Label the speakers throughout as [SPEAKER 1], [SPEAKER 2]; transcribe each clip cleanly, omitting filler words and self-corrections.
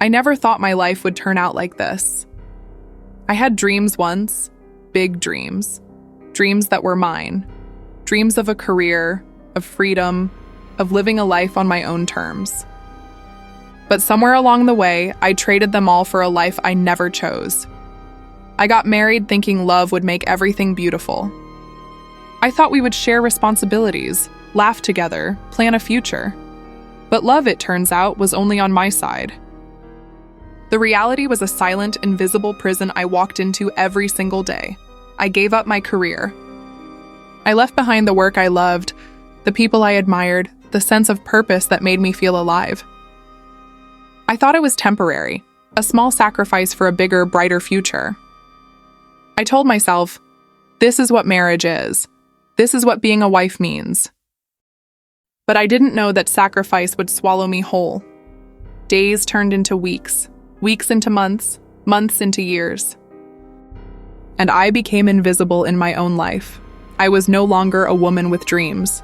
[SPEAKER 1] I never thought my life would turn out like this. I had dreams once, big dreams. Dreams that were mine. Dreams of a career, of freedom, of living a life on my own terms. But somewhere along the way, I traded them all for a life I never chose. I got married thinking love would make everything beautiful. I thought we would share responsibilities, laugh together, plan a future. But love, it turns out, was only on my side. The reality was a silent, invisible prison I walked into every single day. I gave up my career. I left behind the work I loved, the people I admired, the sense of purpose that made me feel alive. I thought it was temporary, a small sacrifice for a bigger, brighter future. I told myself, this is what marriage is. This is what being a wife means. But I didn't know that sacrifice would swallow me whole. Days turned into weeks, weeks into months, months into years. And I became invisible in my own life. I was no longer a woman with dreams.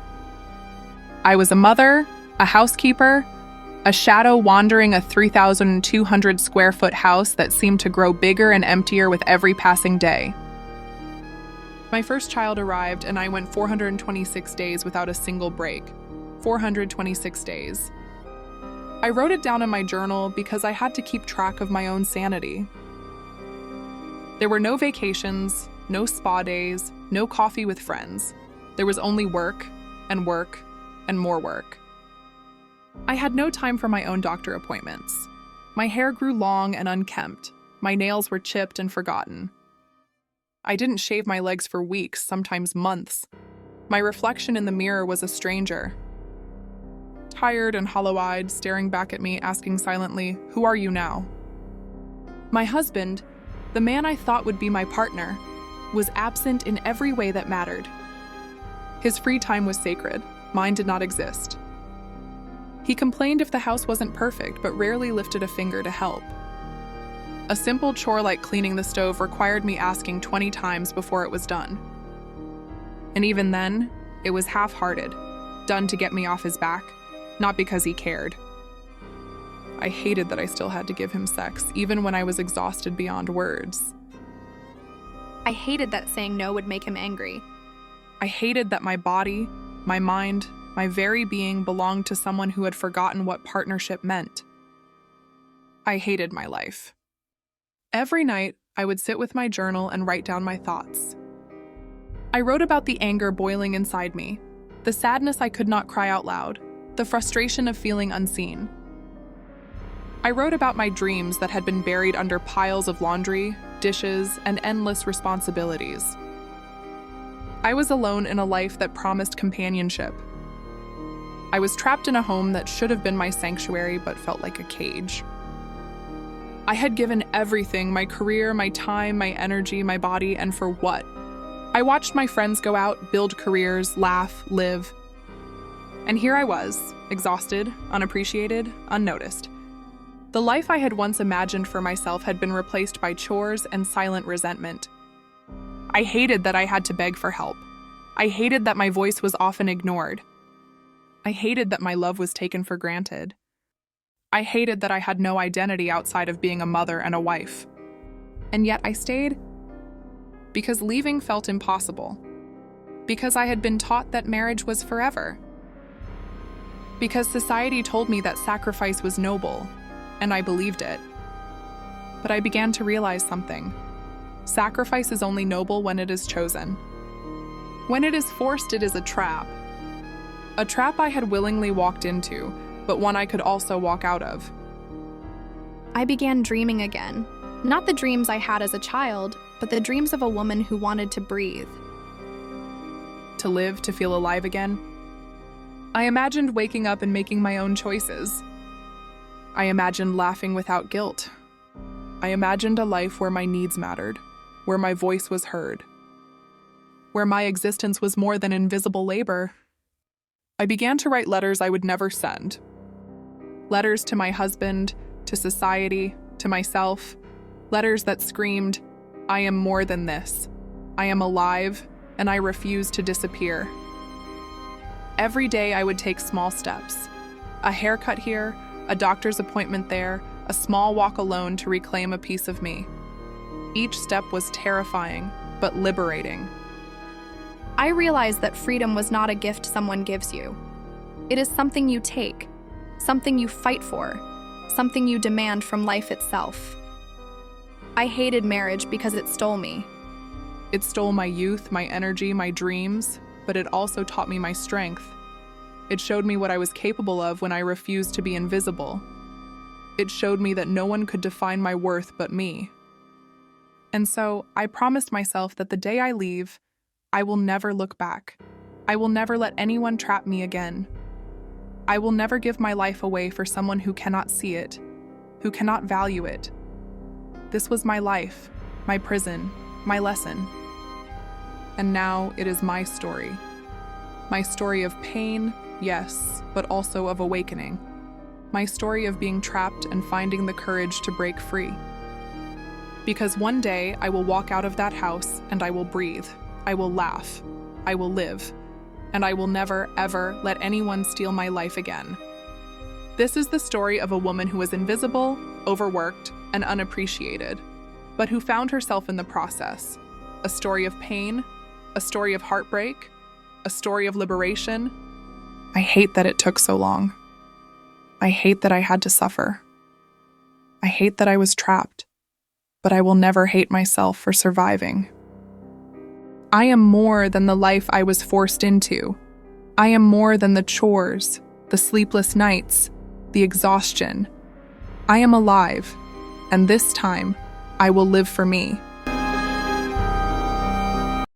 [SPEAKER 1] I was a mother, a housekeeper, a shadow wandering a 3,200 square foot house that seemed to grow bigger and emptier with every passing day. My first child arrived and I went 426 days without a single break. 426 days. I wrote it down in my journal because I had to keep track of my own sanity. There were no vacations, no spa days, no coffee with friends. There was only work and work and more work. I had no time for my own doctor appointments. My hair grew long and unkempt. My nails were chipped and forgotten. I didn't shave my legs for weeks, sometimes months. My reflection in the mirror was a stranger. Tired and hollow-eyed, staring back at me, asking silently, "Who are you now?" My husband, the man I thought would be my partner, was absent in every way that mattered. His free time was sacred. Mine did not exist. He complained if the house wasn't perfect, but rarely lifted a finger to help. A simple chore like cleaning the stove required me asking 20 times before it was done. And even then, it was half-hearted, done to get me off his back, not because he cared. I hated that I still had to give him sex, even when I was exhausted beyond words.
[SPEAKER 2] I hated that saying no would make him angry.
[SPEAKER 1] I hated that my body, my mind, my very being belonged to someone who had forgotten what partnership meant. I hated my life. Every night, I would sit with my journal and write down my thoughts. I wrote about the anger boiling inside me, the sadness I could not cry out loud, the frustration of feeling unseen. I wrote about my dreams that had been buried under piles of laundry, dishes, and endless responsibilities. I was alone in a life that promised companionship. I was trapped in a home that should have been my sanctuary but felt like a cage. I had given everything, my career, my time, my energy, my body, and for what? I watched my friends go out, build careers, laugh, live. And here I was, exhausted, unappreciated, unnoticed. The life I had once imagined for myself had been replaced by chores and silent resentment. I hated that I had to beg for help. I hated that my voice was often ignored. I hated that my love was taken for granted. I hated that I had no identity outside of being a mother and a wife. And yet I stayed because leaving felt impossible. Because I had been taught that marriage was forever. Because society told me that sacrifice was noble, and I believed it. But I began to realize something. Sacrifice is only noble when it is chosen. When it is forced, it is a trap. A trap I had willingly walked into, but one I could also walk out of.
[SPEAKER 2] I began dreaming again. Not the dreams I had as a child, but the dreams of a woman who wanted to breathe.
[SPEAKER 1] To live, to feel alive again. I imagined waking up and making my own choices. I imagined laughing without guilt. I imagined a life where my needs mattered, where my voice was heard, where my existence was more than invisible labor. I began to write letters I would never send. Letters to my husband, to society, to myself. Letters that screamed, "I am more than this. I am alive, and I refuse to disappear." Every day I would take small steps. A haircut here, a doctor's appointment there, a small walk alone to reclaim a piece of me. Each step was terrifying, but liberating.
[SPEAKER 2] I realized that freedom was not a gift someone gives you. It is something you take, something you fight for, something you demand from life itself. I hated marriage because it stole me.
[SPEAKER 1] It stole my youth, my energy, my dreams, but it also taught me my strength. It showed me what I was capable of when I refused to be invisible. It showed me that no one could define my worth but me. And so I promised myself that the day I leave, I will never look back. I will never let anyone trap me again. I will never give my life away for someone who cannot see it, who cannot value it. This was my life, my prison, my lesson. And now it is my story. My story of pain, yes, but also of awakening. My story of being trapped and finding the courage to break free. Because one day I will walk out of that house and I will breathe. I will laugh. I will live. And I will never, ever let anyone steal my life again. This is the story of a woman who was invisible, overworked, and unappreciated, but who found herself in the process. A story of pain, a story of heartbreak, a story of liberation. I hate that it took so long. I hate that I had to suffer. I hate that I was trapped, but I will never hate myself for surviving. I am more than the life I was forced into. I am more than the chores, the sleepless nights, the exhaustion. I am alive, and this time, I will live for me.